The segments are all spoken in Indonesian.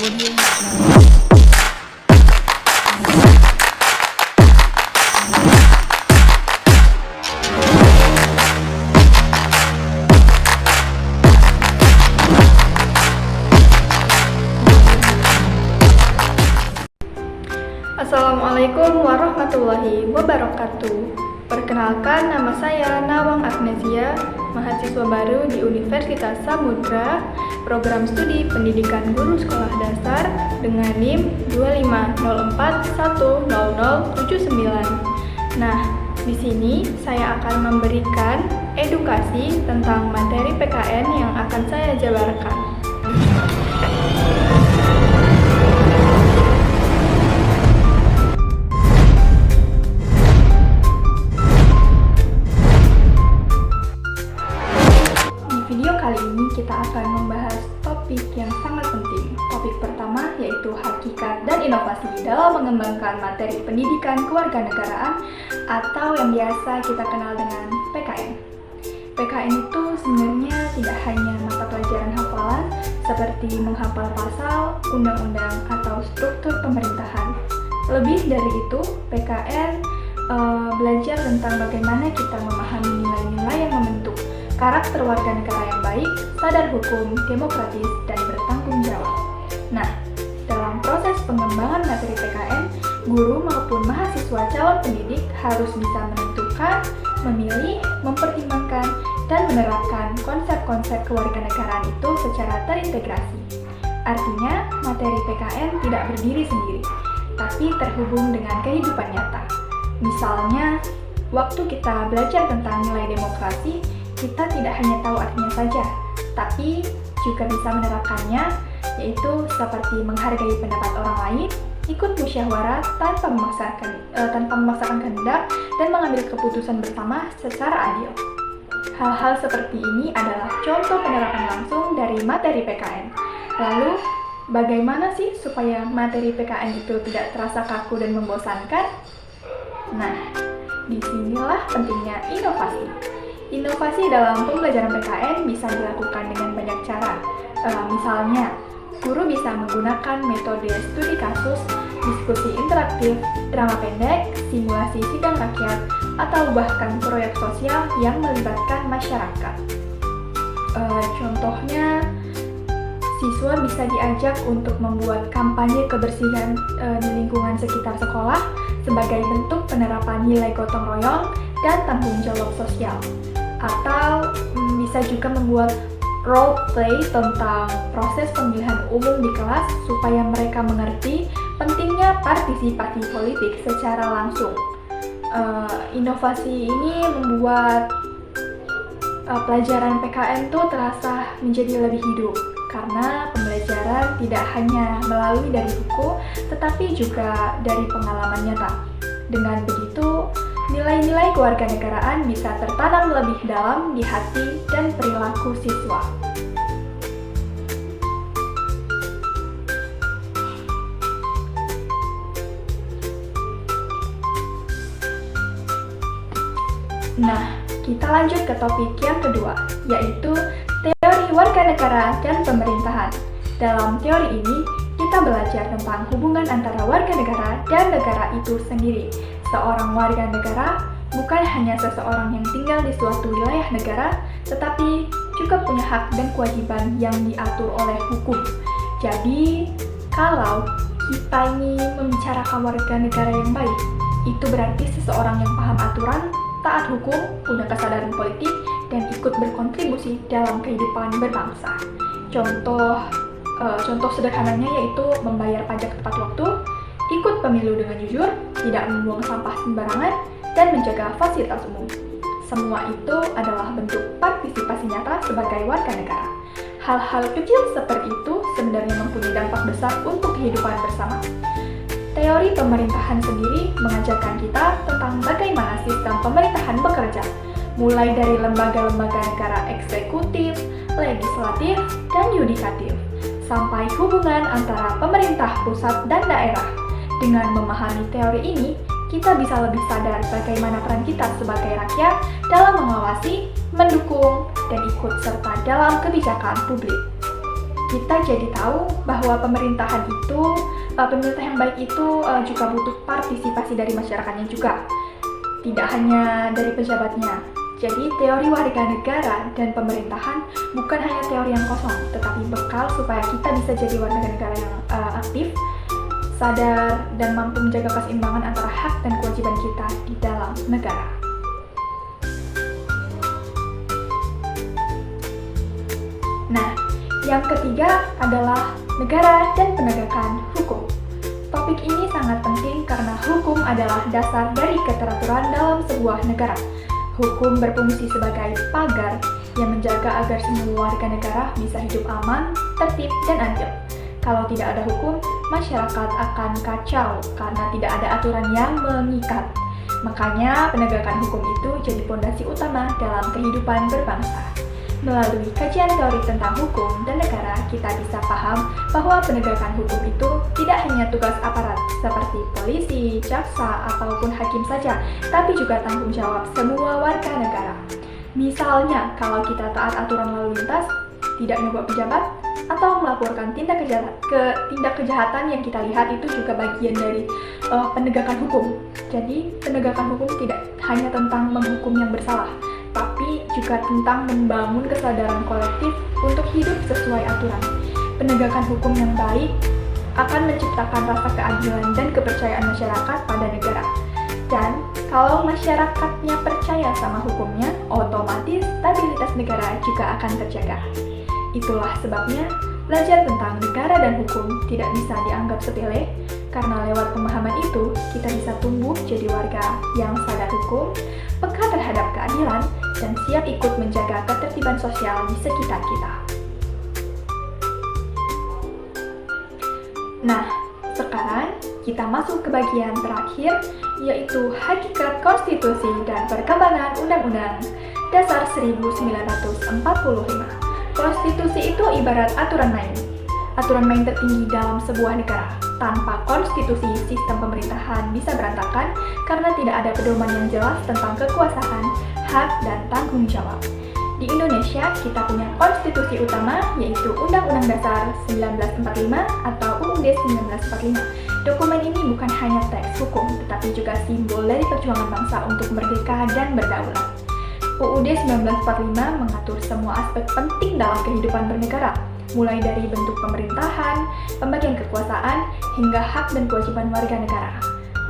Assalamualaikum warahmatullahi wabarakatuh. Perkenalkan, nama saya Nawang Agnesia, mahasiswa baru di Universitas Samudra, program studi pendidikan guru sekolah dasar dengan NIM 2504100079. Nah, di sini saya akan memberikan edukasi tentang materi PKN yang akan saya jabarkan. Kali ini kita akan membahas topik yang sangat penting. Topik pertama yaitu hakikat dan inovasi dalam mengembangkan materi pendidikan kewarganegaraan atau yang biasa kita kenal dengan PKN. PKN itu sebenarnya tidak hanya mata pelajaran hafalan seperti menghafal pasal, undang-undang, atau struktur pemerintahan. Lebih dari itu, PKN belajar tentang bagaimana kita memahami nilai-nilai yang membentuk karakter warga negara yang baik, sadar hukum, demokratis, dan bertanggung jawab. Nah, dalam proses pengembangan materi PKN, guru maupun mahasiswa calon pendidik harus bisa menentukan, memilih, mempertimbangkan, dan menerapkan konsep-konsep kewarganegaraan itu secara terintegrasi. Artinya, materi PKN tidak berdiri sendiri, tapi terhubung dengan kehidupan nyata. Misalnya, waktu kita belajar tentang nilai demokrasi, kita tidak hanya tahu artinya saja, tapi juga bisa menerapkannya, yaitu seperti menghargai pendapat orang lain, ikut musyawarah tanpa memaksakan kehendak, dan mengambil keputusan bersama secara adil. Hal-hal seperti ini adalah contoh penerapan langsung dari materi PKN. Lalu, bagaimana sih supaya materi PKN itu tidak terasa kaku dan membosankan? Nah, disinilah pentingnya inovasi. Inovasi dalam pembelajaran PKN bisa dilakukan dengan banyak cara. Misalnya, guru bisa menggunakan metode studi kasus, diskusi interaktif, drama pendek, simulasi sidang rakyat, atau bahkan proyek sosial yang melibatkan masyarakat. Contohnya, siswa bisa diajak untuk membuat kampanye kebersihan di lingkungan sekitar sekolah sebagai bentuk penerapan nilai gotong royong dan tanggung jawab sosial. Atau bisa juga membuat role play tentang proses pemilihan umum di kelas supaya mereka mengerti pentingnya partisipasi politik secara langsung. Inovasi ini membuat pelajaran PKN itu terasa menjadi lebih hidup karena pembelajaran tidak hanya melalui dari buku tetapi juga dari pengalaman nyata. Dengan begitu, nilai-nilai kewarganegaraan bisa tertanam lebih dalam di hati dan perilaku siswa. Nah, kita lanjut ke topik yang kedua, yaitu teori warganegara dan pemerintahan. Dalam teori ini, kita belajar tentang hubungan antara warga negara dan negara itu sendiri. Seorang warga negara bukan hanya seseorang yang tinggal di suatu wilayah negara, tetapi juga punya hak dan kewajiban yang diatur oleh hukum. Jadi, kalau kita ini membicarakan warga negara yang baik, itu berarti seseorang yang paham aturan, taat hukum, punya kesadaran politik, dan ikut berkontribusi dalam kehidupan berbangsa. Contoh sederhananya yaitu membayar pajak tepat waktu, ikut pemilu dengan jujur, tidak membuang sampah sembarangan, dan menjaga fasilitas umum. Semua itu adalah bentuk partisipasi nyata sebagai warga negara. Hal-hal kecil seperti itu sebenarnya mempunyai dampak besar untuk kehidupan bersama. Teori pemerintahan sendiri mengajarkan kita tentang bagaimana sistem pemerintahan bekerja, mulai dari lembaga-lembaga negara eksekutif, legislatif, dan yudikatif, sampai hubungan antara pemerintah pusat dan daerah. Dengan memahami teori ini, kita bisa lebih sadar bagaimana peran kita sebagai rakyat dalam mengawasi, mendukung, dan ikut serta dalam kebijakan publik. kita jadi tahu bahwa pemerintahan yang baik itu juga butuh partisipasi dari masyarakatnya juga, tidak hanya dari pejabatnya. Jadi teori warga negara dan pemerintahan bukan hanya teori yang kosong, tetapi bekal supaya kita bisa jadi warga negara yang aktif, sadar, dan mampu menjaga keseimbangan antara hak dan kewajiban kita di dalam negara. Nah, yang ketiga adalah negara dan penegakan hukum. Topik ini sangat penting karena hukum adalah dasar dari keteraturan dalam sebuah negara. Hukum berfungsi sebagai pagar yang menjaga agar semua warga negara bisa hidup aman, tertib, dan adil. Kalau tidak ada hukum, masyarakat akan kacau karena tidak ada aturan yang mengikat. Makanya penegakan hukum itu jadi fondasi utama dalam kehidupan berbangsa. Melalui kajian teori tentang hukum dan negara, kita bisa paham bahwa penegakan hukum itu tidak hanya tugas aparat seperti polisi, jaksa, ataupun hakim saja, tapi juga tanggung jawab semua warga negara. Misalnya, kalau kita taat aturan lalu lintas, tidak nyogok pejabat, atau melaporkan tindak kejahatan yang kita lihat itu juga bagian dari penegakan hukum. Jadi, penegakan hukum tidak hanya tentang menghukum yang bersalah, tapi juga tentang membangun kesadaran kolektif untuk hidup sesuai aturan. Penegakan hukum yang baik akan menciptakan rasa keadilan dan kepercayaan masyarakat pada negara. Dan kalau masyarakatnya percaya sama hukumnya, otomatis stabilitas negara juga akan terjaga. Itulah sebabnya belajar tentang negara dan hukum tidak bisa dianggap sepele, karena lewat pemahaman itu kita bisa tumbuh jadi warga yang sadar hukum, peka terhadap keadilan, dan siap ikut menjaga ketertiban sosial di sekitar kita. Nah, sekarang kita masuk ke bagian terakhir, yaitu hakikat konstitusi dan perkembangan Undang-Undang Dasar 1945. Konstitusi itu ibarat aturan main tertinggi dalam sebuah negara. Tanpa konstitusi, sistem pemerintahan bisa berantakan karena tidak ada pedoman yang jelas tentang kekuasaan, hak, dan tanggung jawab. Di Indonesia, kita punya konstitusi utama, yaitu Undang-Undang Dasar 1945 atau UUD 1945. Dokumen ini bukan hanya teks hukum, tetapi juga simbol dari perjuangan bangsa untuk merdeka dan berdaulat. UUD 1945 mengatur semua aspek penting dalam kehidupan bernegara, mulai dari bentuk pemerintahan, pembagian kekuasaan, hingga hak dan kewajiban warga negara.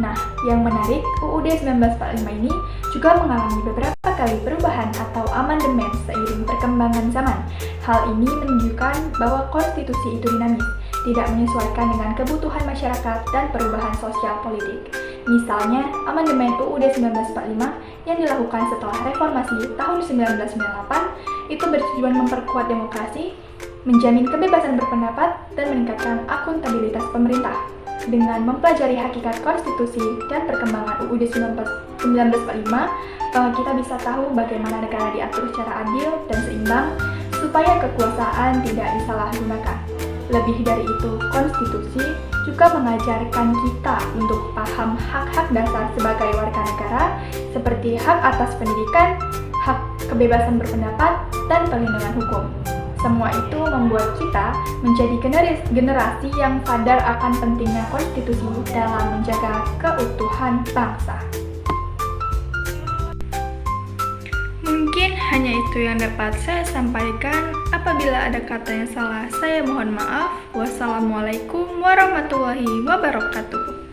Nah, yang menarik, UUD 1945 ini juga mengalami beberapa kali perubahan atau amandemen seiring perkembangan zaman. Hal ini menunjukkan bahwa konstitusi itu dinamis, tidak menyesuaikan dengan kebutuhan masyarakat dan perubahan sosial politik. Misalnya, amandemen UUD 1945 yang dilakukan setelah reformasi tahun 1998 itu bertujuan memperkuat demokrasi, menjamin kebebasan berpendapat, dan meningkatkan akuntabilitas pemerintah. Dengan mempelajari hakikat konstitusi dan perkembangan UUD 1945, kita bisa tahu bagaimana negara diatur secara adil dan seimbang supaya kekuasaan tidak disalahgunakan. Lebih dari itu, konstitusi juga mengajarkan kita untuk paham hak-hak dasar sebagai warga negara, seperti hak atas pendidikan, hak kebebasan berpendapat, dan perlindungan hukum. Semua itu membuat kita menjadi generasi yang sadar akan pentingnya konstitusi dalam menjaga keutuhan bangsa. Mungkin hanya itu yang dapat saya sampaikan. Apabila ada kata yang salah, saya mohon maaf. Wassalamualaikum warahmatullahi wabarakatuh.